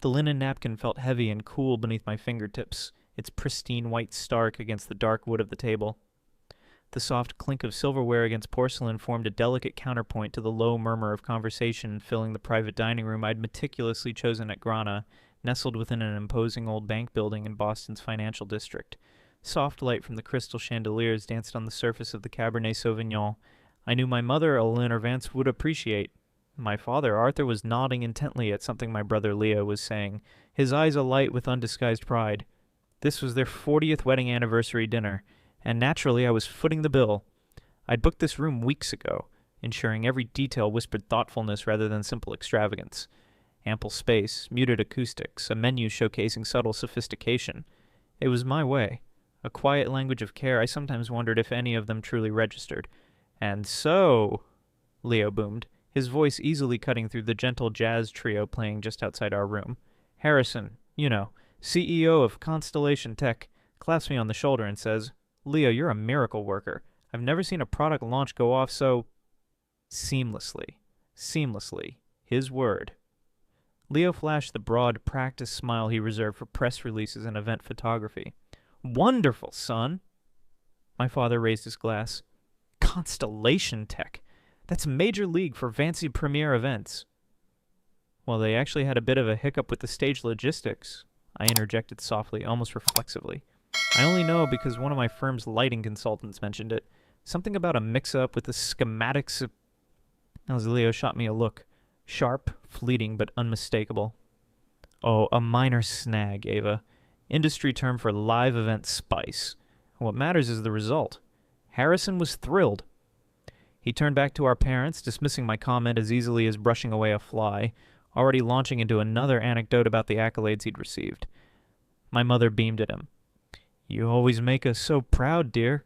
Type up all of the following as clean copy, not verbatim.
The linen napkin felt heavy and cool beneath my fingertips, its pristine white stark against the dark wood of the table. The soft clink of silverware against porcelain formed a delicate counterpoint to the low murmur of conversation filling the private dining room I'd meticulously chosen at Grana, nestled within an imposing old bank building in Boston's financial district. Soft light from the crystal chandeliers danced on the surface of the Cabernet Sauvignon. I knew my mother, Eleanor Vance, would appreciate. My father, Arthur, was nodding intently at something my brother Leo was saying, his eyes alight with undisguised pride. This was their 40th wedding anniversary dinner, and naturally I was footing the bill. I'd booked this room weeks ago, ensuring every detail whispered thoughtfulness rather than simple extravagance. Ample space, muted acoustics, a menu showcasing subtle sophistication. It was my way. A quiet language of care I sometimes wondered if any of them truly registered. "And so," Leo boomed, his voice easily cutting through the gentle jazz trio playing just outside our room. "Harrison, CEO of Constellation Tech, claps me on the shoulder and says, 'Leo, you're a miracle worker. I've never seen a product launch go off so seamlessly.'" Seamlessly. His word. Leo flashed the broad, practiced smile he reserved for press releases and event photography. "Wonderful, son." My father raised his glass. "Constellation Tech. That's Major League for fancy premiere events." "Well, they actually had a bit of a hiccup with the stage logistics," I interjected softly, almost reflexively. "I only know because one of my firm's lighting consultants mentioned it. Something about a mix-up with the schematics of—" As Leo shot me a look. Sharp, fleeting, but unmistakable. "Oh, a minor snag, Ava. Industry term for live event spice. What matters is the result." Harrison was thrilled. He turned back to our parents, dismissing my comment as easily as brushing away a fly, already launching into another anecdote about the accolades he'd received. My mother beamed at him. "You always make us so proud, dear."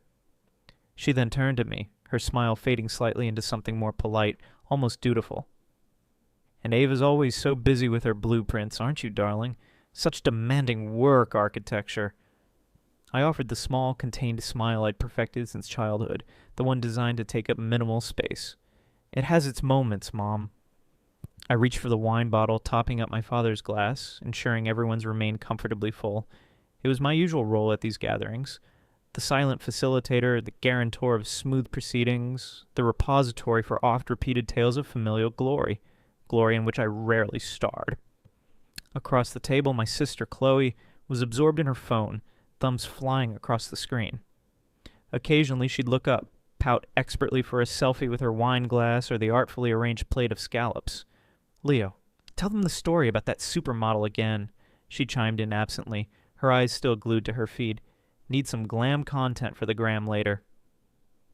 She then turned to me, her smile fading slightly into something more polite, almost dutiful. "And Ava's always so busy with her blueprints, aren't you, darling? Such demanding work architecture." I offered the small, contained smile I'd perfected since childhood, the one designed to take up minimal space. "It has its moments, Mom." I reached for the wine bottle, topping up my father's glass, ensuring everyone's remained comfortably full. It was my usual role at these gatherings. The silent facilitator, the guarantor of smooth proceedings, the repository for oft-repeated tales of familial glory in which I rarely starred. Across the table, my sister Chloe was absorbed in her phone, thumbs flying across the screen. Occasionally she'd look up, pout expertly for a selfie with her wine glass or the artfully arranged plate of scallops. "Leo, tell them the story about that supermodel again," she chimed in absently, her eyes still glued to her feed. "Need some glam content for the gram later."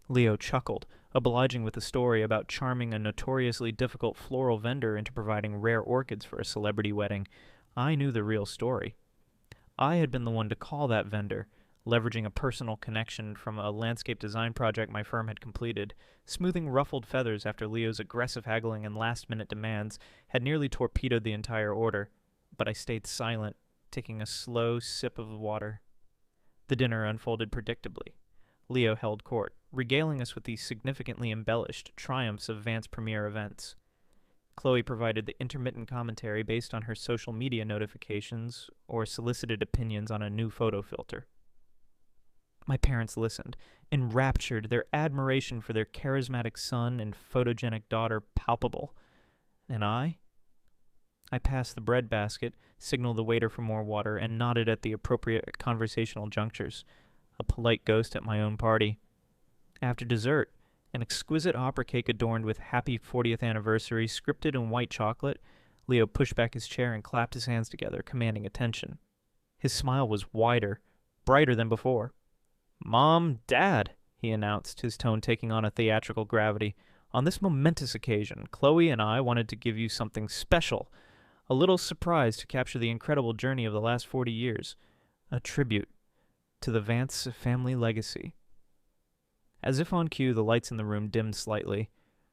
Leo chuckled, obliging with a story about charming a notoriously difficult floral vendor into providing rare orchids for a celebrity wedding. I knew the real story. I had been the one to call that vendor, leveraging a personal connection from a landscape design project my firm had completed. Smoothing ruffled feathers after Leo's aggressive haggling and last-minute demands had nearly torpedoed the entire order, but I stayed silent, taking a slow sip of water. The dinner unfolded predictably. Leo held court, regaling us with the significantly embellished triumphs of Vance premiere events. Chloe provided the intermittent commentary based on her social media notifications or solicited opinions on a new photo filter. My parents listened, enraptured, their admiration for their charismatic son and photogenic daughter palpable. And I? I passed the bread basket, signaled the waiter for more water, and nodded at the appropriate conversational junctures, a polite ghost at my own party. After dessert, an exquisite opera cake adorned with "Happy 40th Anniversary" scripted in white chocolate, Leo pushed back his chair and clapped his hands together, commanding attention. His smile was wider, brighter than before. "Mom, Dad," he announced, his tone taking on a theatrical gravity, "on this momentous occasion, Chloe and I wanted to give you something special, a little surprise to capture the incredible journey of the last 40 years, a tribute to the Vance family legacy." As if on cue, the lights in the room dimmed slightly.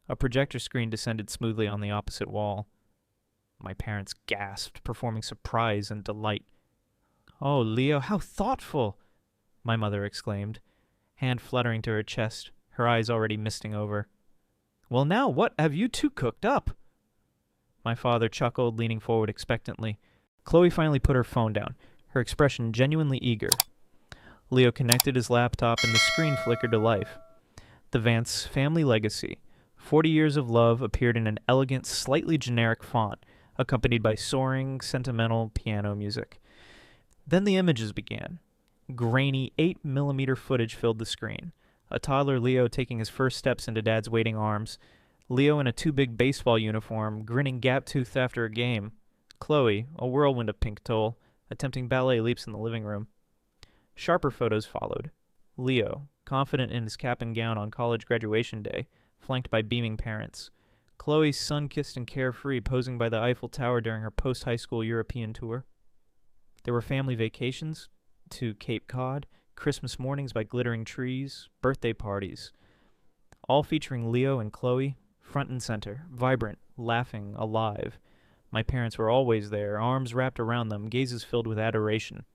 A projector screen descended smoothly on the opposite wall. My parents gasped, performing surprise and delight. "Oh, Leo, how thoughtful!" my mother exclaimed, hand fluttering to her chest, her eyes already misting over. "Well now, what have you two cooked up?" My father chuckled, leaning forward expectantly. Chloe finally put her phone down, her expression genuinely eager. Leo connected his laptop and the screen flickered to life. The Vance family legacy, 40 years of love, appeared in an elegant, slightly generic font, accompanied by soaring, sentimental piano music. Then the images began. Grainy 8mm footage filled the screen. A toddler Leo taking his first steps into Dad's waiting arms. Leo in a too-big baseball uniform, grinning gap-toothed after a game. Chloe, a whirlwind of pink tulle, attempting ballet leaps in the living room. Sharper photos followed. Leo, confident in his cap and gown on college graduation day, flanked by beaming parents. Chloe, sun-kissed and carefree, posing by the Eiffel Tower during her post-high school European tour. There were family vacations to Cape Cod, Christmas mornings by glittering trees, birthday parties, all featuring Leo and Chloe, front and center, vibrant, laughing, alive. My parents were always there, arms wrapped around them, gazes filled with adoration.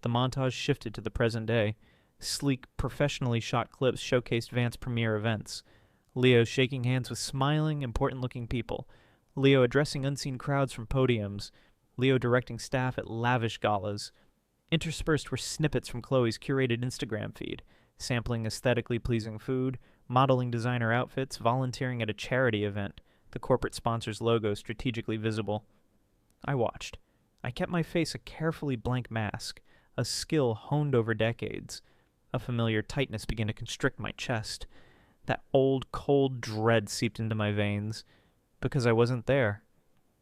The montage shifted to the present day. Sleek, professionally shot clips showcased Vance premiere events. Leo shaking hands with smiling, important-looking people. Leo addressing unseen crowds from podiums. Leo directing staff at lavish galas. Interspersed were snippets from Chloe's curated Instagram feed, sampling aesthetically pleasing food, modeling designer outfits, volunteering at a charity event, the corporate sponsor's logo strategically visible. I watched. I kept my face a carefully blank mask, a skill honed over decades. A familiar tightness began to constrict my chest. That old, cold dread seeped into my veins, because I wasn't there.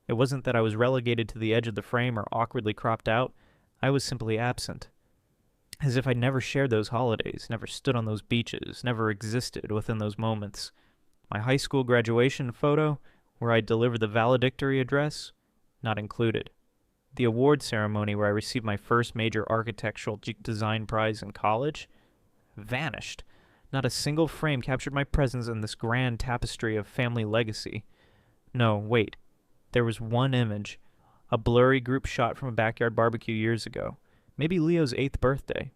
It wasn't that I was relegated to the edge of the frame or awkwardly cropped out. I was simply absent. As if I'd never shared those holidays, never stood on those beaches, never existed within those moments. My high school graduation photo, where I delivered the valedictory address, not included. The award ceremony where I received my first major architectural design prize in college, vanished. Not a single frame captured my presence in this grand tapestry of family legacy. No, wait. There was one image, a blurry group shot from a backyard barbecue years ago, maybe Leo's 8th birthday.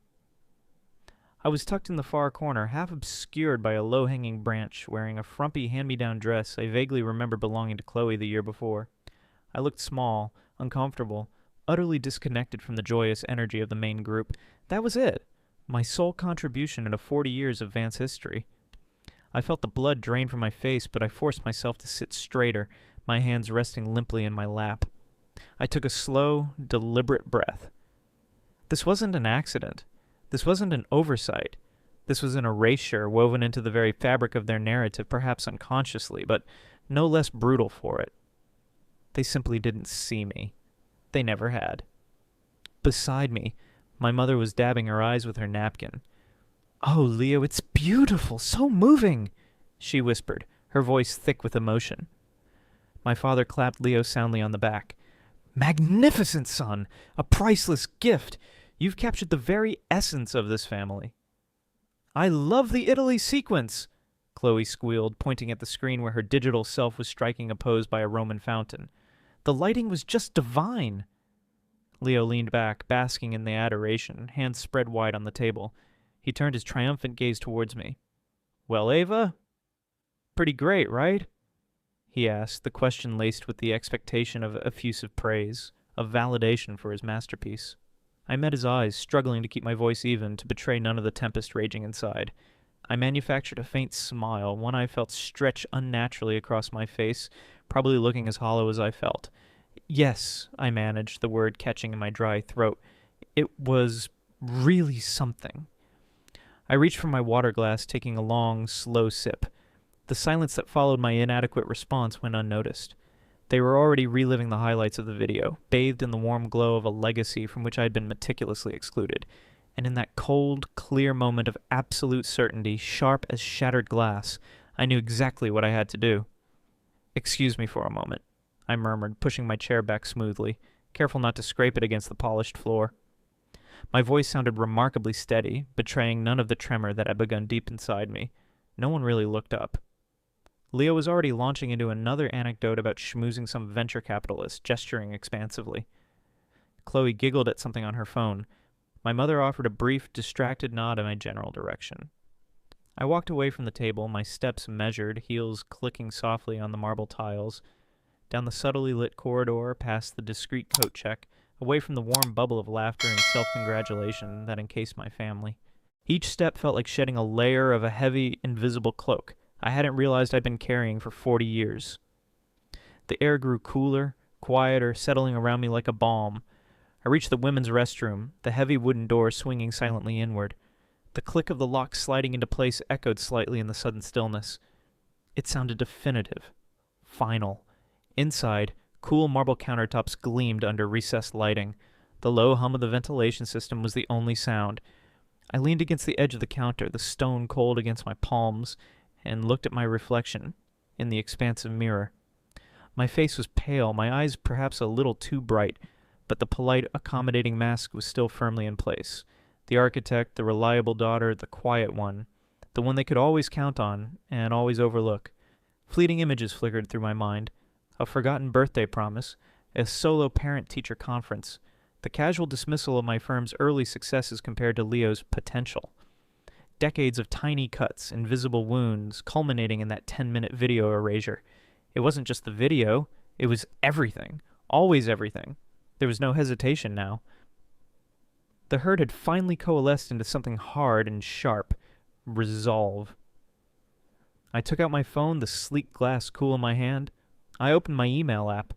I was tucked in the far corner, half obscured by a low-hanging branch, wearing a frumpy hand-me-down dress I vaguely remember belonging to Chloe the year before. I looked small, uncomfortable, utterly disconnected from the joyous energy of the main group. That was it. My sole contribution into 40 years of Vance history. I felt the blood drain from my face, but I forced myself to sit straighter, my hands resting limply in my lap. I took a slow, deliberate breath. This wasn't an accident. This wasn't an oversight. This was an erasure woven into the very fabric of their narrative, perhaps unconsciously, but no less brutal for it. They simply didn't see me. They never had. Beside me, my mother was dabbing her eyes with her napkin. "Oh, Leo, it's beautiful, so moving," she whispered, her voice thick with emotion. My father clapped Leo soundly on the back. "Magnificent, son! A priceless gift! You've captured the very essence of this family." "I love the Italy sequence," Chloe squealed, pointing at the screen where her digital self was striking a pose by a Roman fountain. "The lighting was just divine." Leo leaned back, basking in the adoration, hands spread wide on the table. He turned his triumphant gaze towards me. "Well, Ava? Pretty great, right?" he asked, the question laced with the expectation of effusive praise, of validation for his masterpiece. I met his eyes, struggling to keep my voice even, to betray none of the tempest raging inside. I manufactured a faint smile, one I felt stretch unnaturally across my face, probably looking as hollow as I felt. "Yes," I managed, the word catching in my dry throat. "It was really something." I reached for my water glass, taking a long, slow sip. The silence that followed my inadequate response went unnoticed. They were already reliving the highlights of the video, bathed in the warm glow of a legacy from which I had been meticulously excluded. And in that cold, clear moment of absolute certainty, sharp as shattered glass, I knew exactly what I had to do. "Excuse me for a moment," I murmured, pushing my chair back smoothly, careful not to scrape it against the polished floor. My voice sounded remarkably steady, betraying none of the tremor that had begun deep inside me. No one really looked up. Leo was already launching into another anecdote about schmoozing some venture capitalist, gesturing expansively. Chloe giggled at something on her phone. My mother offered a brief, distracted nod in my general direction. I walked away from the table, my steps measured, heels clicking softly on the marble tiles, down the subtly lit corridor, past the discreet coat check, away from the warm bubble of laughter and self-congratulation that encased my family. Each step felt like shedding a layer of a heavy, invisible cloak I hadn't realized I'd been carrying for 40 years. The air grew cooler, quieter, settling around me like a balm. I reached the women's restroom, the heavy wooden door swinging silently inward. The click of the lock sliding into place echoed slightly in the sudden stillness. It sounded definitive, final. Inside, cool marble countertops gleamed under recessed lighting. The low hum of the ventilation system was the only sound. I leaned against the edge of the counter, the stone cold against my palms, and looked at my reflection in the expansive mirror. My face was pale, my eyes perhaps a little too bright, but the polite, accommodating mask was still firmly in place. The architect, the reliable daughter, the quiet one, the one they could always count on and always overlook. Fleeting images flickered through my mind. A forgotten birthday promise, a solo parent-teacher conference, the casual dismissal of my firm's early successes compared to Leo's potential. Decades of tiny cuts, invisible wounds, culminating in that 10-minute video erasure. It wasn't just the video, it was everything. Always everything. There was no hesitation now. The herd had finally coalesced into something hard and sharp. Resolve. I took out my phone, the sleek glass cool in my hand. I opened my email app.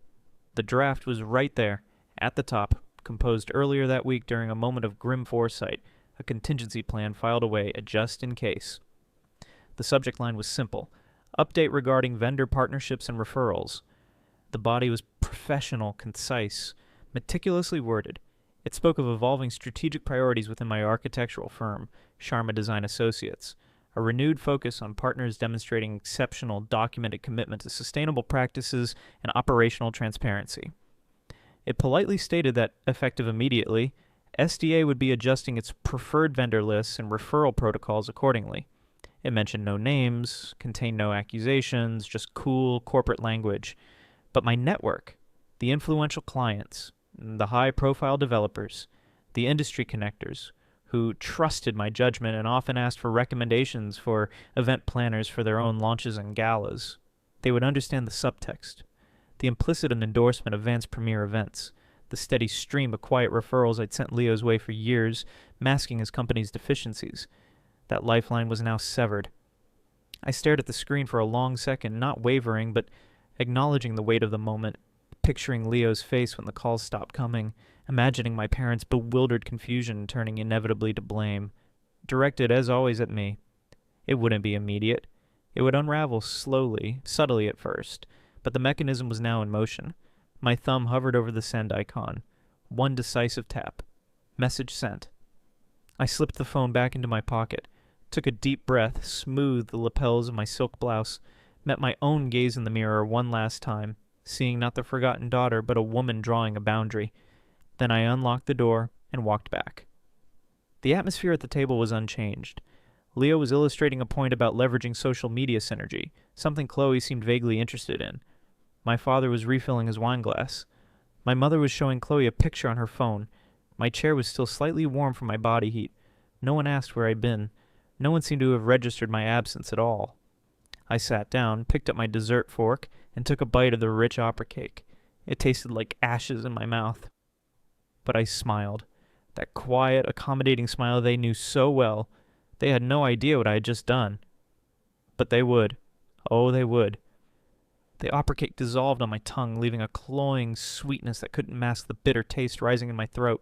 The draft was right there, at the top, composed earlier that week during a moment of grim foresight, a contingency plan filed away, a just in case. The subject line was simple. Update regarding vendor partnerships and referrals. The body was professional, concise, meticulously worded. It spoke of evolving strategic priorities within my architectural firm, Sharma Design Associates, a renewed focus on partners demonstrating exceptional documented commitment to sustainable practices and operational transparency. It politely stated that, effective immediately, SDA would be adjusting its preferred vendor lists and referral protocols accordingly. It mentioned no names, contained no accusations, just cool corporate language. But my network, the influential clients, the high-profile developers, the industry connectors, who trusted my judgment and often asked for recommendations for event planners for their own launches and galas, they would understand the subtext, the implicit endorsement of Vance Premier events, the steady stream of quiet referrals I'd sent Leo's way for years, masking his company's deficiencies. That lifeline was now severed. I stared at the screen for a long second, not wavering, but acknowledging the weight of the moment, picturing Leo's face when the calls stopped coming, imagining my parents' bewildered confusion turning inevitably to blame, directed as always at me. It wouldn't be immediate. It would unravel slowly, subtly at first, but the mechanism was now in motion. My thumb hovered over the send icon. One decisive tap. Message sent. I slipped the phone back into my pocket, took a deep breath, smoothed the lapels of my silk blouse, met my own gaze in the mirror one last time, seeing not the forgotten daughter but a woman drawing a boundary. Then I unlocked the door and walked back. The atmosphere at the table was unchanged. Leo was illustrating a point about leveraging social media synergy, something Chloe seemed vaguely interested in. My father was refilling his wine glass. My mother was showing Chloe a picture on her phone. My chair was still slightly warm from my body heat. No one asked where I'd been. No one seemed to have registered my absence at all. I sat down, picked up my dessert fork, and took a bite of the rich opera cake. It tasted like ashes in my mouth. But I smiled. That quiet, accommodating smile they knew so well. They had no idea what I had just done. But they would. Oh, they would. The opera cake dissolved on my tongue, leaving a cloying sweetness that couldn't mask the bitter taste rising in my throat.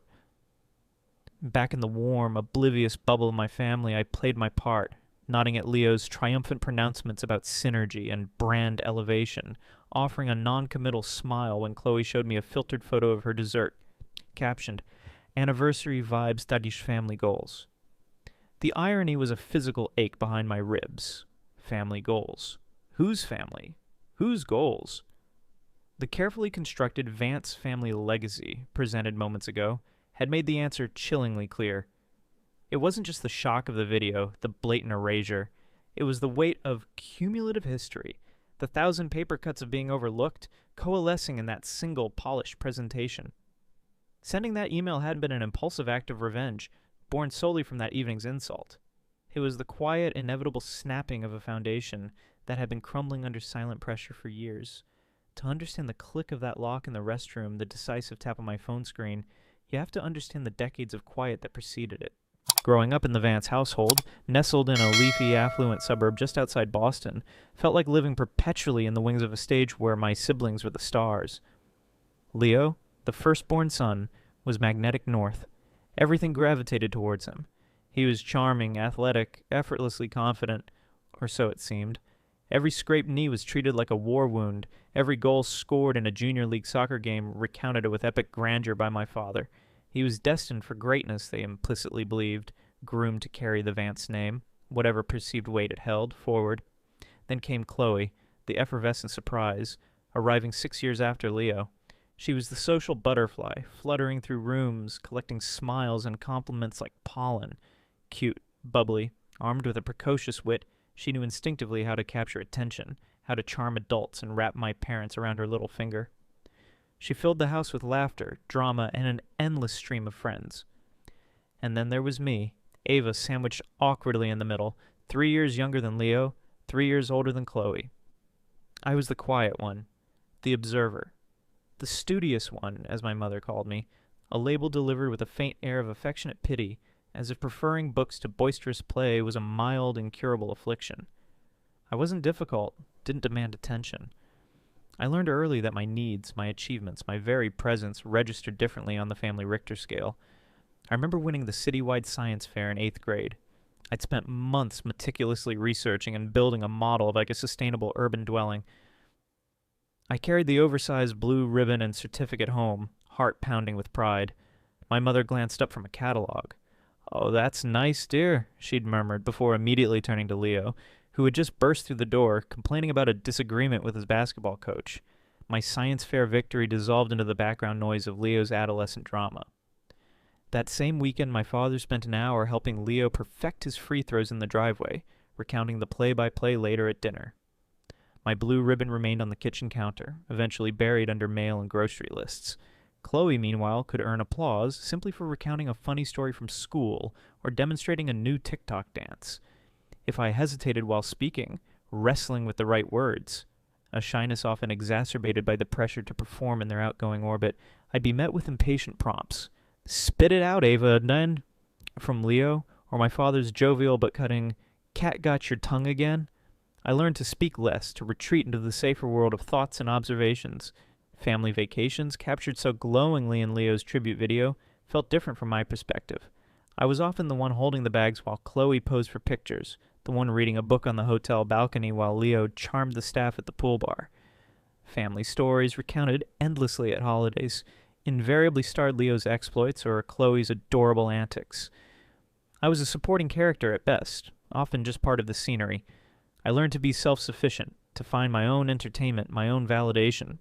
Back in the warm, oblivious bubble of my family, I played my part, nodding at Leo's triumphant pronouncements about synergy and brand elevation, offering a non-committal smile when Chloe showed me a filtered photo of her dessert, captioned, "Anniversary Vibes Dadish Family Goals." The irony was a physical ache behind my ribs. Family goals. Whose family? Whose goals? The carefully constructed Vance family legacy, presented moments ago, had made the answer chillingly clear. It wasn't just the shock of the video, the blatant erasure. It was the weight of cumulative history, the 1,000 paper cuts of being overlooked, coalescing in that single polished presentation. Sending that email hadn't been an impulsive act of revenge, born solely from that evening's insult. It was the quiet, inevitable snapping of a foundation that had been crumbling under silent pressure for years. To understand the click of that lock in the restroom, the decisive tap on my phone screen, you have to understand the decades of quiet that preceded it. Growing up in the Vance household, nestled in a leafy, affluent suburb just outside Boston, felt like living perpetually in the wings of a stage where my siblings were the stars. Leo, the firstborn son, was magnetic north. Everything gravitated towards him. He was charming, athletic, effortlessly confident, or so it seemed. Every scraped knee was treated like a war wound. Every goal scored in a junior league soccer game recounted with epic grandeur by my father. He was destined for greatness, they implicitly believed, groomed to carry the Vance name, whatever perceived weight it held, forward. Then came Chloe, the effervescent surprise, arriving 6 years after Leo. She was the social butterfly, fluttering through rooms, collecting smiles and compliments like pollen. Cute, bubbly, armed with a precocious wit, she knew instinctively how to capture attention, how to charm adults and wrap my parents around her little finger. She filled the house with laughter, drama, and an endless stream of friends. And then there was me, Ava, sandwiched awkwardly in the middle, 3 years younger than Leo, 3 years older than Chloe. I was the quiet one, the observer, the studious one, as my mother called me, a label delivered with a faint air of affectionate pity, as if preferring books to boisterous play was a mild, incurable affliction. I wasn't difficult, didn't demand attention. I learned early that my needs, my achievements, my very presence registered differently on the family Richter scale. I remember winning the citywide science fair in 8th grade. I'd spent months meticulously researching and building a model of like a sustainable urban dwelling. I carried the oversized blue ribbon and certificate home, heart pounding with pride. My mother glanced up from a catalog. "Oh, that's nice, dear," she'd murmured before immediately turning to Leo, who had just burst through the door, complaining about a disagreement with his basketball coach. My science fair victory dissolved into the background noise of Leo's adolescent drama. That same weekend, my father spent an hour helping Leo perfect his free throws in the driveway, recounting the play-by-play later at dinner. My blue ribbon remained on the kitchen counter, eventually buried under mail and grocery lists. Chloe, meanwhile, could earn applause simply for recounting a funny story from school or demonstrating a new TikTok dance. If I hesitated while speaking, wrestling with the right words, a shyness often exacerbated by the pressure to perform in their outgoing orbit, I'd be met with impatient prompts. "Spit it out, Ava," then from Leo, or my father's jovial but cutting, "Cat got your tongue again?" I learned to speak less, to retreat into the safer world of thoughts and observations. Family vacations, captured so glowingly in Leo's tribute video, felt different from my perspective. I was often the one holding the bags while Chloe posed for pictures, the one reading a book on the hotel balcony while Leo charmed the staff at the pool bar. Family stories, recounted endlessly at holidays, invariably starred Leo's exploits or Chloe's adorable antics. I was a supporting character at best, often just part of the scenery. I learned to be self-sufficient, to find my own entertainment, my own validation.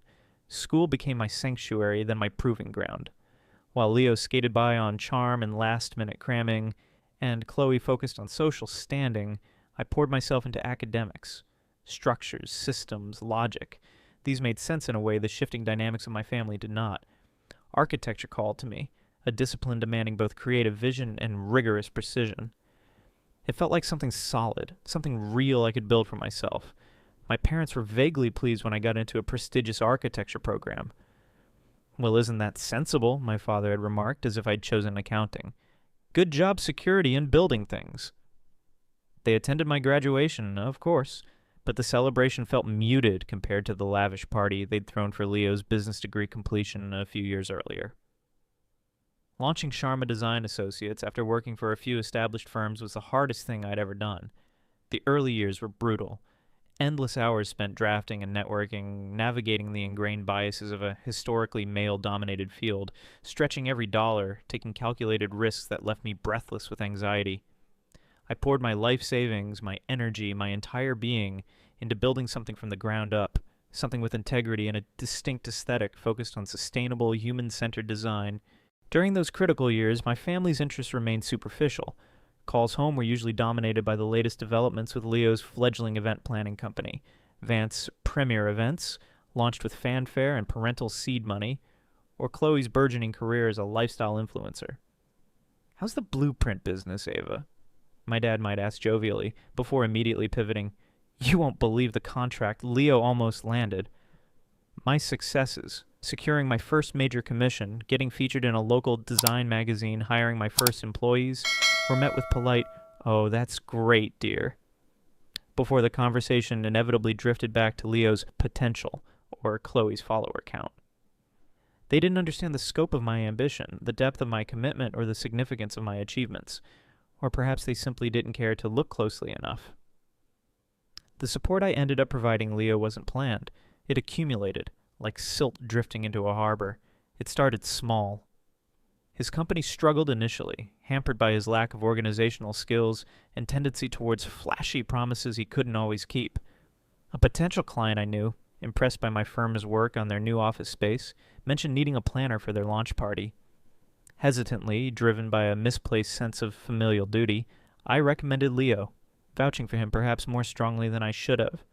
School became my sanctuary, then my proving ground. While Leo skated by on charm and last-minute cramming, and Chloe focused on social standing, I poured myself into academics. Structures, systems, logic. These made sense in a way the shifting dynamics of my family did not. Architecture called to me, a discipline demanding both creative vision and rigorous precision. It felt like something solid, something real I could build for myself. My parents were vaguely pleased when I got into a prestigious architecture program. "Well, isn't that sensible?" my father had remarked, as if I'd chosen accounting. "Good job security in building things." They attended my graduation, of course, but the celebration felt muted compared to the lavish party they'd thrown for Leo's business degree completion a few years earlier. Launching Sharma Design Associates after working for a few established firms was the hardest thing I'd ever done. The early years were brutal. Endless hours spent drafting and networking, navigating the ingrained biases of a historically male-dominated field, stretching every dollar, taking calculated risks that left me breathless with anxiety. I poured my life savings, my energy, my entire being into building something from the ground up, something with integrity and a distinct aesthetic focused on sustainable, human-centered design. During those critical years, my family's interests remained superficial. Calls home were usually dominated by the latest developments with Leo's fledgling event planning company, Vance Premier Events, launched with fanfare and parental seed money, or Chloe's burgeoning career as a lifestyle influencer. "How's the blueprint business, Ava?" my dad might ask jovially, before immediately pivoting. "You won't believe the contract Leo almost landed." My successes, securing my first major commission, getting featured in a local design magazine, hiring my first employees, were met with polite, "Oh, that's great, dear," before the conversation inevitably drifted back to Leo's potential, or Chloe's follower count. They didn't understand the scope of my ambition, the depth of my commitment, or the significance of my achievements, or perhaps they simply didn't care to look closely enough. The support I ended up providing Leo wasn't planned. It accumulated, like silt drifting into a harbor. It started small. His company struggled initially, hampered by his lack of organizational skills and tendency towards flashy promises he couldn't always keep. A potential client I knew, impressed by my firm's work on their new office space, mentioned needing a planner for their launch party. Hesitantly, driven by a misplaced sense of familial duty, I recommended Leo, vouching for him perhaps more strongly than I should have.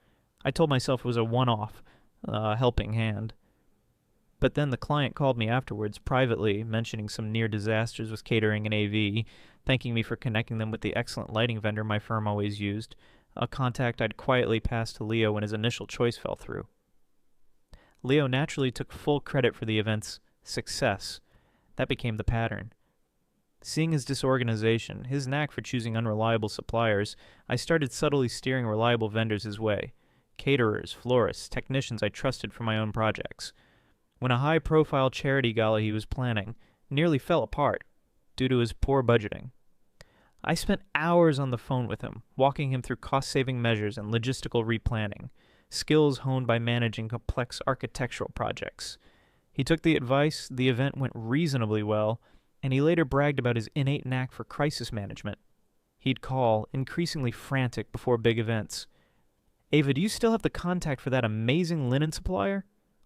I told myself it was a one-off, helping hand. But then the client called me afterwards, privately, mentioning some near disasters with catering and AV, thanking me for connecting them with the excellent lighting vendor my firm always used, a contact I'd quietly passed to Leo when his initial choice fell through. Leo naturally took full credit for the event's success. That became the pattern. Seeing his disorganization, his knack for choosing unreliable suppliers, I started subtly steering reliable vendors his way. Caterers, florists, technicians I trusted for my own projects. When a high-profile charity gala he was planning nearly fell apart due to his poor budgeting, I spent hours on the phone with him, walking him through cost-saving measures and logistical replanning, skills honed by managing complex architectural projects. He took the advice, the event went reasonably well, and he later bragged about his innate knack for crisis management. He'd call, increasingly frantic before big events. "Ava, do you still have the contact for that amazing linen supplier?"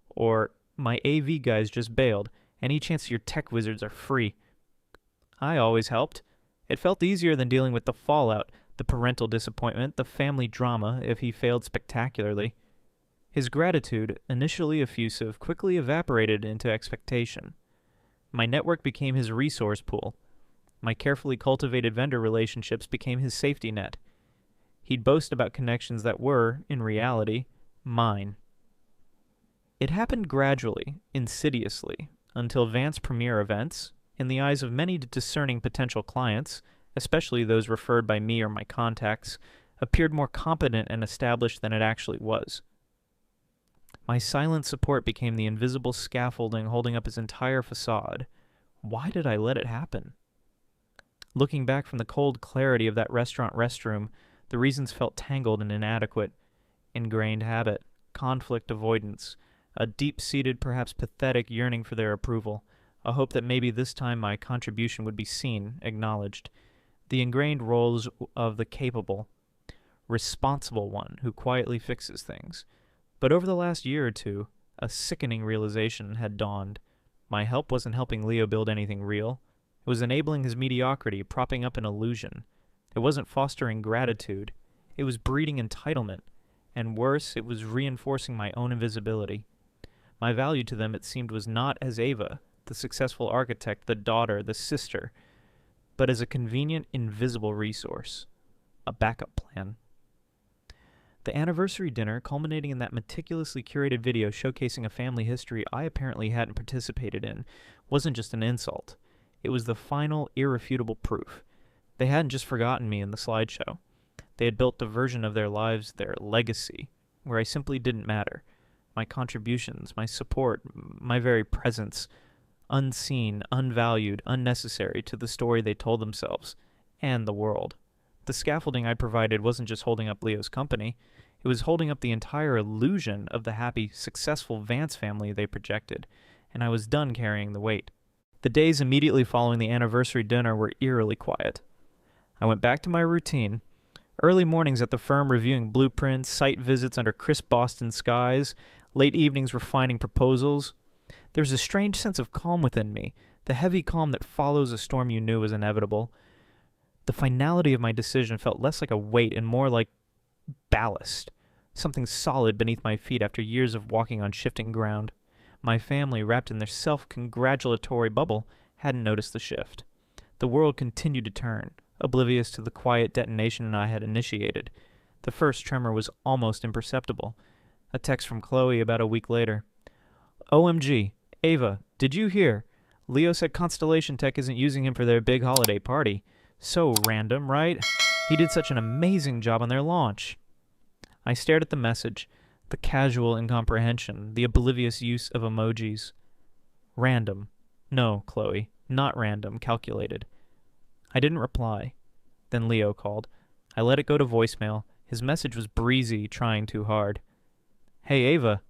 Or, "My AV guys just bailed. Any chance your tech wizards are free?" I always helped. It felt easier than dealing with the fallout, the parental disappointment, the family drama if he failed spectacularly. His gratitude, initially effusive, quickly evaporated into expectation. My network became his resource pool. My carefully cultivated vendor relationships became his safety net. He'd boast about connections that were, in reality, mine. It happened gradually, insidiously, until Vance Premier events, in the eyes of many discerning potential clients, especially those referred by me or my contacts, appeared more competent and established than it actually was. My silent support became the invisible scaffolding holding up his entire facade. Why did I let it happen? Looking back from the cold clarity of that restaurant restroom, the reasons felt tangled and inadequate. Ingrained habit, conflict avoidance, a deep-seated, perhaps pathetic yearning for their approval, a hope that maybe this time my contribution would be seen, acknowledged. The ingrained roles of the capable, responsible one who quietly fixes things. But over the last year or two, a sickening realization had dawned. My help wasn't helping Leo build anything real. It was enabling his mediocrity, propping up an illusion. It wasn't fostering gratitude. It was breeding entitlement. And worse, it was reinforcing my own invisibility. My value to them, it seemed, was not as Ava, the successful architect, the daughter, the sister, but as a convenient, invisible resource. A backup plan. The anniversary dinner, culminating in that meticulously curated video showcasing a family history I apparently hadn't participated in, wasn't just an insult. It was the final, irrefutable proof. They hadn't just forgotten me in the slideshow. They had built a version of their lives, their legacy, where I simply didn't matter. My contributions, my support, my very presence, unseen, unvalued, unnecessary to the story they told themselves, and the world. The scaffolding I provided wasn't just holding up Leo's company, it was holding up the entire illusion of the happy, successful Vance family they projected, and I was done carrying the weight. The days immediately following the anniversary dinner were eerily quiet. I went back to my routine. Early mornings at the firm reviewing blueprints, site visits under crisp Boston skies, late evenings refining proposals. There was a strange sense of calm within me, the heavy calm that follows a storm you knew was inevitable. The finality of my decision felt less like a weight and more like ballast, something solid beneath my feet after years of walking on shifting ground. My family, wrapped in their self-congratulatory bubble, hadn't noticed the shift. The world continued to turn, oblivious to the quiet detonation I had initiated. The first tremor was almost imperceptible. A text from Chloe about a week later. OMG. Ava, did you hear? Leo said Constellation Tech isn't using him for their big holiday party. So random, right? He did such an amazing job on their launch. I stared at the message, the casual incomprehension, the oblivious use of emojis. Random. No, Chloe, not random, calculated. I didn't reply. Then Leo called. I let it go to voicemail. His message was breezy, trying too hard. Hey, Ava.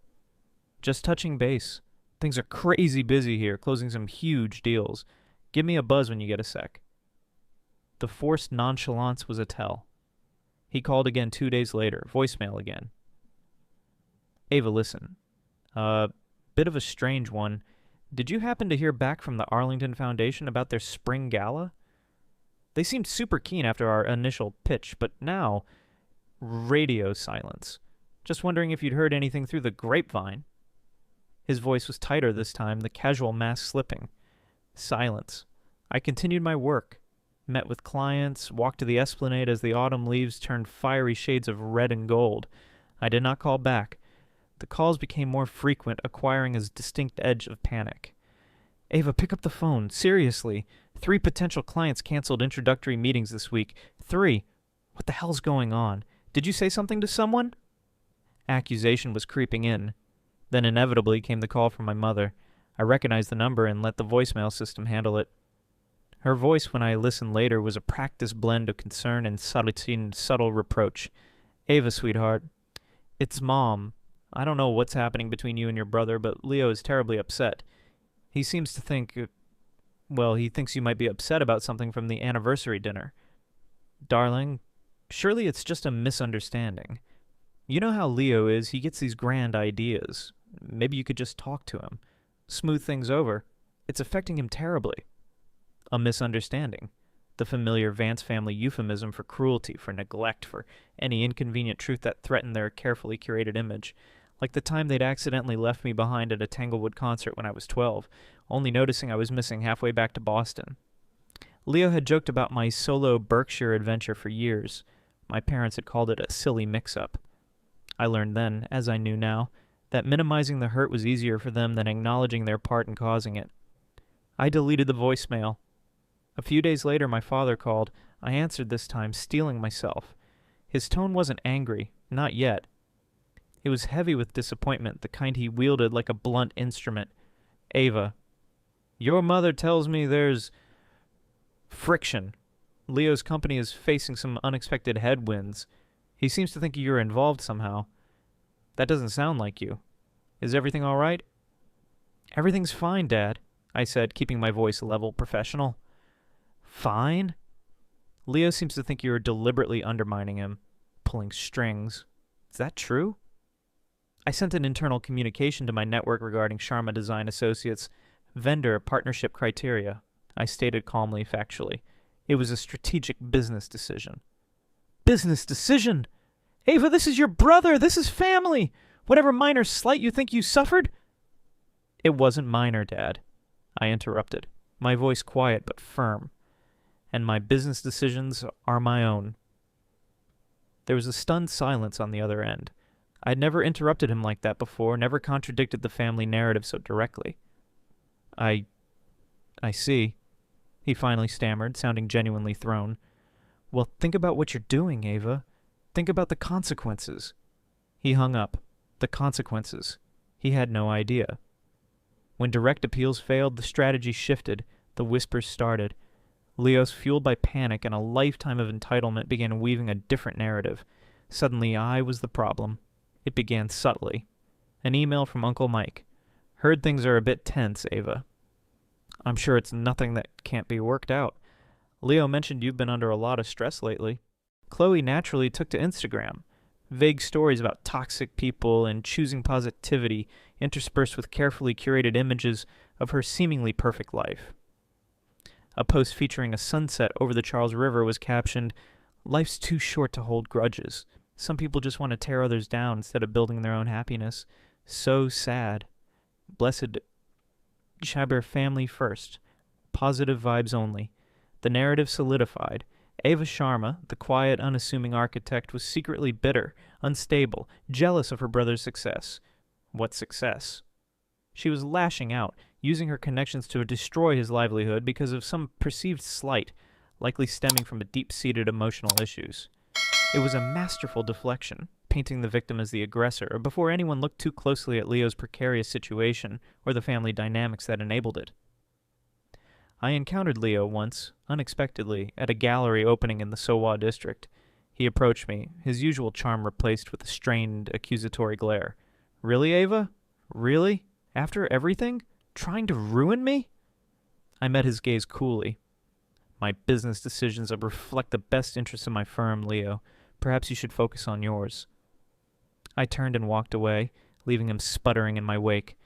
Just touching base. Things are crazy busy here, closing some huge deals. Give me a buzz when you get a sec. The forced nonchalance was a tell. He called again 2 days later, voicemail again. Ava, listen. Bit of a strange one. Did you happen to hear back from the Arlington Foundation about their spring gala? They seemed super keen after our initial pitch, but now, radio silence. Just wondering if you'd heard anything through the grapevine. His voice was tighter this time, the casual mask slipping. Silence. I continued my work. Met with clients, walked to the esplanade as the autumn leaves turned fiery shades of red and gold. I did not call back. The calls became more frequent, acquiring a distinct edge of panic. Ava, pick up the phone. Seriously. 3 potential clients canceled introductory meetings this week. 3. What the hell's going on? Did you say something to someone? Accusation was creeping in. Then inevitably came the call from my mother. I recognized the number and let the voicemail system handle it. Her voice, when I listened later, was a practiced blend of concern and subtle reproach. Ava, sweetheart. It's Mom. I don't know what's happening between you and your brother, but Leo is terribly upset. He seems to think... he thinks you might be upset about something from the anniversary dinner. Darling, surely it's just a misunderstanding. You know how Leo is. He gets these grand ideas. Maybe you could just talk to him. Smooth things over. It's affecting him terribly. A misunderstanding. The familiar Vance family euphemism for cruelty, for neglect, for any inconvenient truth that threatened their carefully curated image. Like the time they'd accidentally left me behind at a Tanglewood concert when I was 12, only noticing I was missing halfway back to Boston. Leo had joked about my solo Berkshire adventure for years. My parents had called it a silly mix-up. I learned then, as I knew now, that minimizing the hurt was easier for them than acknowledging their part in causing it. I deleted the voicemail. A few days later, my father called. I answered this time, steeling myself. His tone wasn't angry, not yet. It was heavy with disappointment, the kind he wielded like a blunt instrument. Ava, your mother tells me there's friction. Leo's company is facing some unexpected headwinds. He seems to think you're involved somehow. That doesn't sound like you. Is everything all right? Everything's fine, Dad, I said, keeping my voice level, professional. Fine? Leo seems to think you're deliberately undermining him, pulling strings. Is that true? I sent an internal communication to my network regarding Sharma Design Associates' vendor partnership criteria. I stated calmly, factually. It was a strategic business decision. Business decision? Ava, this is your brother. This is family. Whatever minor slight you think you suffered? It wasn't minor, Dad. I interrupted, my voice quiet but firm. And my business decisions are my own. There was a stunned silence on the other end. I'd never interrupted him like that before, never contradicted the family narrative so directly. I see, he finally stammered, sounding genuinely thrown. Well, think about what you're doing, Ava. Think about the consequences. He hung up. The consequences. He had no idea. When direct appeals failed, the strategy shifted. The whispers started. Leos, fueled by panic and a lifetime of entitlement, began weaving a different narrative. Suddenly, I was the problem. It began subtly. An email from Uncle Mike. Heard things are a bit tense, Ava. I'm sure it's nothing that can't be worked out. Leo mentioned you've been under a lot of stress lately. Chloe naturally took to Instagram. Vague stories about toxic people and choosing positivity interspersed with carefully curated images of her seemingly perfect life. A post featuring a sunset over the Charles River was captioned, "Life's too short to hold grudges. Some people just want to tear others down instead of building their own happiness. So sad. Blessed Chabert family first. Positive vibes only." The narrative solidified. Ava Sharma, the quiet, unassuming architect, was secretly bitter, unstable, jealous of her brother's success. What success? She was lashing out, using her connections to destroy his livelihood because of some perceived slight, likely stemming from deep-seated emotional issues. It was a masterful deflection, painting the victim as the aggressor before anyone looked too closely at Leo's precarious situation or the family dynamics that enabled it. I encountered Leo once, unexpectedly, at a gallery opening in the Sowa district. He approached me, his usual charm replaced with a strained, accusatory glare. "Really, Ava? Really? After everything? Trying to ruin me?" I met his gaze coolly. "My business decisions reflect the best interests of my firm, Leo. Perhaps you should focus on yours." I turned and walked away, leaving him sputtering in my wake.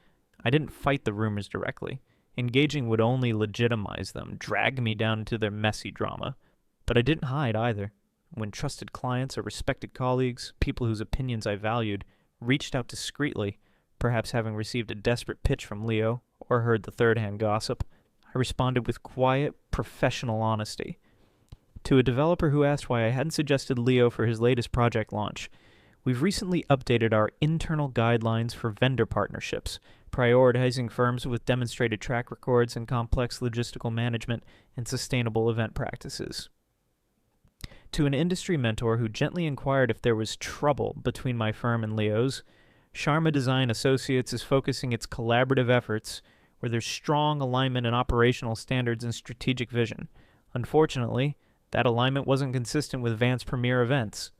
I didn't fight the rumors directly. Engaging would only legitimize them, drag me down into their messy drama. But I didn't hide either. When trusted clients or respected colleagues, people whose opinions I valued, reached out discreetly, perhaps having received a desperate pitch from Leo or heard the third-hand gossip, I responded with quiet, professional honesty. To a developer who asked why I hadn't suggested Leo for his latest project launch, we've recently updated our internal guidelines for vendor partnerships, prioritizing firms with demonstrated track records in complex logistical management and sustainable event practices. To an industry mentor who gently inquired if there was trouble between my firm and Leo's, Sharma Design Associates is focusing its collaborative efforts where there's strong alignment in operational standards and strategic vision. Unfortunately, that alignment wasn't consistent with Vance Premier events.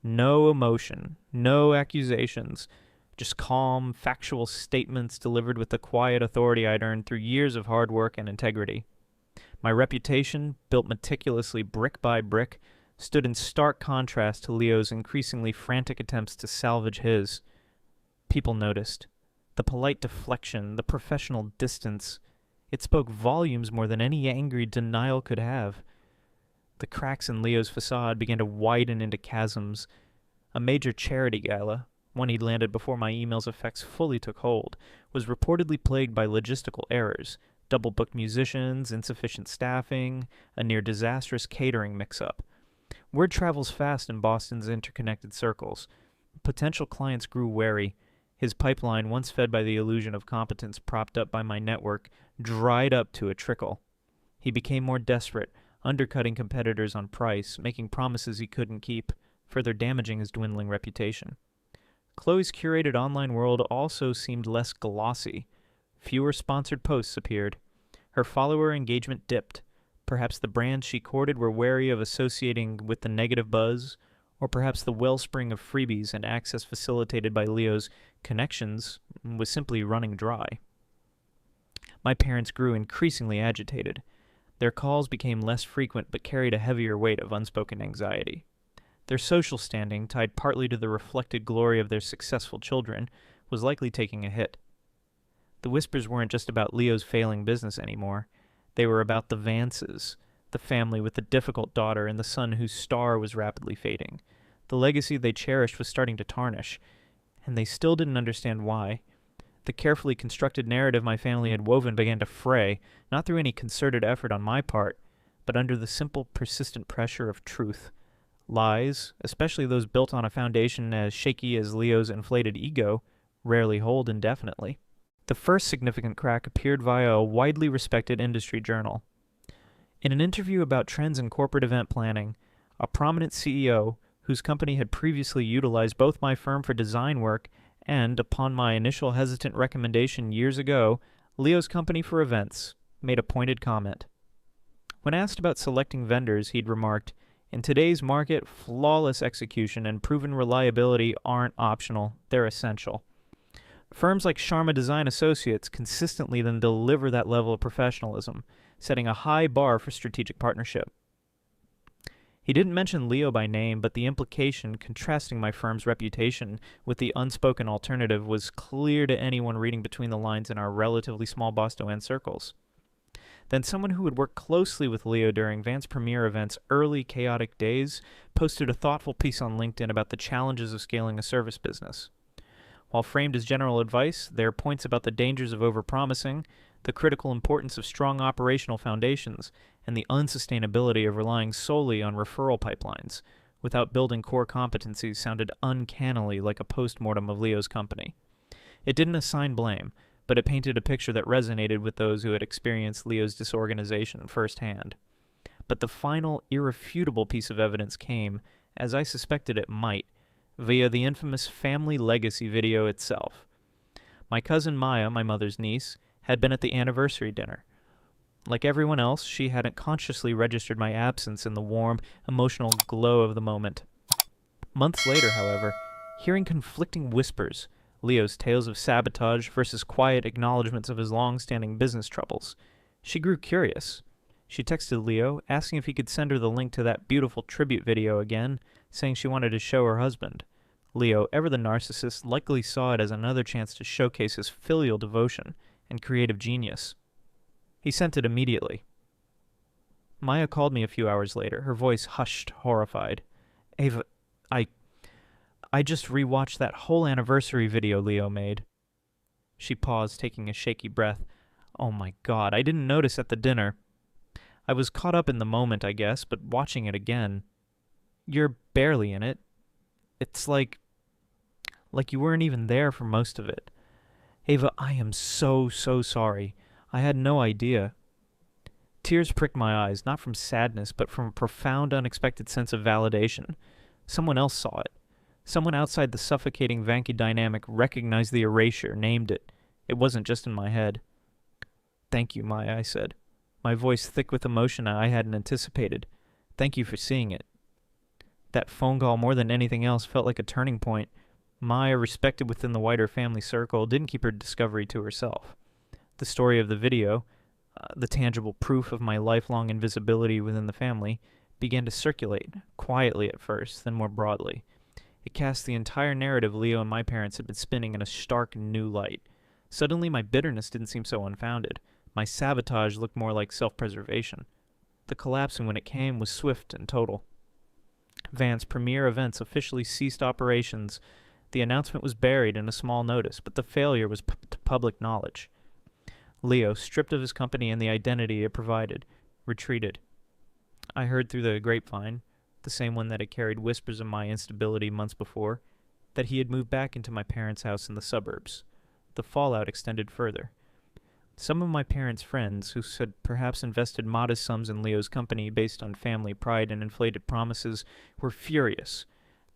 No emotion, no accusations, just calm, factual statements delivered with the quiet authority I'd earned through years of hard work and integrity. My reputation, built meticulously brick by brick, stood in stark contrast to Leo's increasingly frantic attempts to salvage his. People noticed. The polite deflection, the professional distance. It spoke volumes more than any angry denial could have. The cracks in Leo's facade began to widen into chasms. A major charity gala, one he'd landed before my email's effects fully took hold, was reportedly plagued by logistical errors, double-booked musicians, insufficient staffing, a near-disastrous catering mix-up. Word travels fast in Boston's interconnected circles. Potential clients grew wary. His pipeline, once fed by the illusion of competence propped up by my network, dried up to a trickle. He became more desperate, undercutting competitors on price, making promises he couldn't keep, further damaging his dwindling reputation. Chloe's curated online world also seemed less glossy. Fewer sponsored posts appeared. Her follower engagement dipped. Perhaps the brands she courted were wary of associating with the negative buzz, or perhaps the wellspring of freebies and access facilitated by Leo's connections was simply running dry. My parents grew increasingly agitated. Their calls became less frequent but carried a heavier weight of unspoken anxiety. Their social standing, tied partly to the reflected glory of their successful children, was likely taking a hit. The whispers weren't just about Leo's failing business anymore. They were about the Vances, the family with the difficult daughter and the son whose star was rapidly fading. The legacy they cherished was starting to tarnish, and they still didn't understand why. The carefully constructed narrative my family had woven began to fray, not through any concerted effort on my part, but under the simple, persistent pressure of truth. Lies, especially those built on a foundation as shaky as Leo's inflated ego, rarely hold indefinitely. The first significant crack appeared via a widely respected industry journal. In an interview about trends in corporate event planning, a prominent CEO, whose company had previously utilized both my firm for design work and, upon my initial hesitant recommendation years ago, Leo's company for events, made a pointed comment. When asked about selecting vendors, he'd remarked, "In today's market, flawless execution and proven reliability aren't optional, they're essential." Firms like Sharma Design Associates consistently then deliver that level of professionalism, setting a high bar for strategic partnership. He didn't mention Leo by name, but the implication, contrasting my firm's reputation with the unspoken alternative, was clear to anyone reading between the lines in our relatively small Boston circles. Then someone who had worked closely with Leo during Vance Premier events' early chaotic days posted a thoughtful piece on LinkedIn about the challenges of scaling a service business. While framed as general advice, there are points about the dangers of overpromising, the critical importance of strong operational foundations, and the unsustainability of relying solely on referral pipelines without building core competencies sounded uncannily like a postmortem of Leo's company. It didn't assign blame, but it painted a picture that resonated with those who had experienced Leo's disorganization firsthand. But the final, irrefutable piece of evidence came, as I suspected it might, via the infamous family legacy video itself. My cousin Maya, my mother's niece, had been at the anniversary dinner. Like everyone else, she hadn't consciously registered my absence in the warm, emotional glow of the moment. Months later, however, hearing conflicting whispers, Leo's tales of sabotage versus quiet acknowledgments of his long-standing business troubles, she grew curious. She texted Leo, asking if he could send her the link to that beautiful tribute video again, saying she wanted to show her husband. Leo, ever the narcissist, likely saw it as another chance to showcase his filial devotion and creative genius. He sent it immediately. Maya called me a few hours later, her voice hushed, horrified. Ava, I just rewatched that whole anniversary video Leo made. She paused, taking a shaky breath. Oh my God, I didn't notice at the dinner. I was caught up in the moment, I guess, but watching it again. You're barely in it. It's like you weren't even there for most of it. Ava, I am so sorry. I had no idea. Tears pricked my eyes, not from sadness, but from a profound, unexpected sense of validation. Someone else saw it. Someone outside the suffocating Vanki dynamic recognized the erasure, named it. It wasn't just in my head. Thank you, Maya, I said, my voice thick with emotion I hadn't anticipated. Thank you for seeing it. That phone call, more than anything else, felt like a turning point. Maya, respected within the wider family circle, didn't keep her discovery to herself. The story of the video, the tangible proof of my lifelong invisibility within the family, began to circulate, quietly at first, then more broadly. It cast the entire narrative Leo and my parents had been spinning in a stark new light. Suddenly my bitterness didn't seem so unfounded. My sabotage looked more like self-preservation. The collapse, when it came, was swift and total. Van's premier events officially ceased operations. The announcement was buried in a small notice, but the failure was to public knowledge. Leo, stripped of his company and the identity it provided, retreated. I heard through the grapevine, the same one that had carried whispers of my instability months before, that he had moved back into my parents' house in the suburbs. The fallout extended further. Some of my parents' friends, who had perhaps invested modest sums in Leo's company based on family pride and inflated promises, were furious.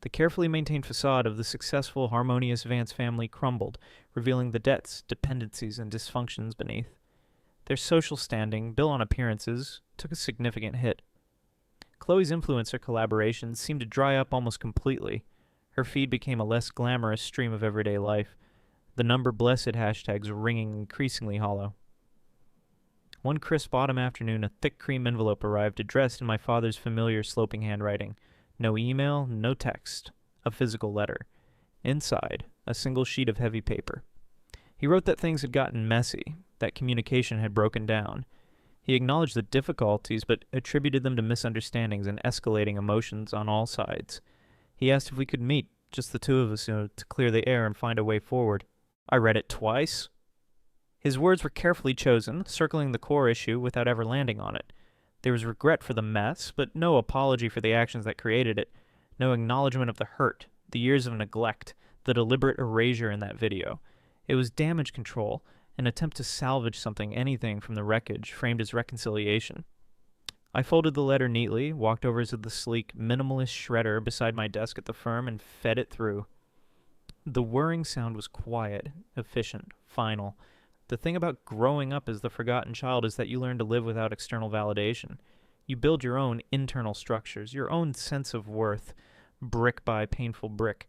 The carefully maintained facade of the successful, harmonious Vance family crumbled, revealing the debts, dependencies, and dysfunctions beneath. Their social standing, built on appearances, took a significant hit. Chloe's influencer collaborations seemed to dry up almost completely. Her feed became a less glamorous stream of everyday life, the number blessed hashtags ringing increasingly hollow. One crisp autumn afternoon, a thick cream envelope arrived, addressed in my father's familiar sloping handwriting. No email, no text. A physical letter. Inside, a single sheet of heavy paper. He wrote that things had gotten messy, that communication had broken down. He acknowledged the difficulties, but attributed them to misunderstandings and escalating emotions on all sides. He asked if we could meet, just the two of us, to clear the air and find a way forward. I read it twice. His words were carefully chosen, circling the core issue without ever landing on it. There was regret for the mess, but no apology for the actions that created it, no acknowledgement of the hurt, the years of neglect, the deliberate erasure in that video. It was damage control, an attempt to salvage something, anything from the wreckage, framed as reconciliation. I folded the letter neatly, walked over to the sleek, minimalist shredder beside my desk at the firm, and fed it through. The whirring sound was quiet, efficient, final. The thing about growing up as the forgotten child is that you learn to live without external validation. You build your own internal structures, your own sense of worth, brick by painful brick.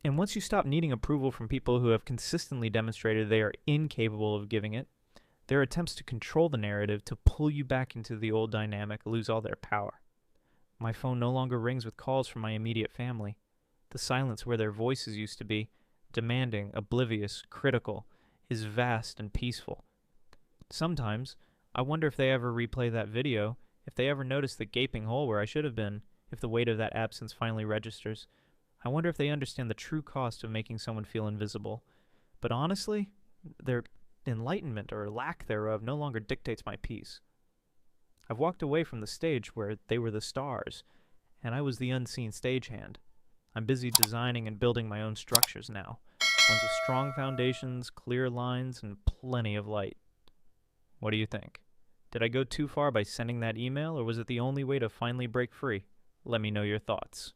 And once you stop needing approval from people who have consistently demonstrated they are incapable of giving it, their attempts to control the narrative, to pull you back into the old dynamic, lose all their power. My phone no longer rings with calls from my immediate family. The silence where their voices used to be, demanding, oblivious, critical, is vast and peaceful. Sometimes, I wonder if they ever replay that video, if they ever notice the gaping hole where I should have been, if the weight of that absence finally registers. I wonder if they understand the true cost of making someone feel invisible. But honestly, their enlightenment or lack thereof no longer dictates my peace. I've walked away from the stage where they were the stars, and I was the unseen stagehand. I'm busy designing and building my own structures now. Ones with strong foundations, clear lines, and plenty of light. What do you think? Did I go too far by sending that email, or was it the only way to finally break free? Let me know your thoughts.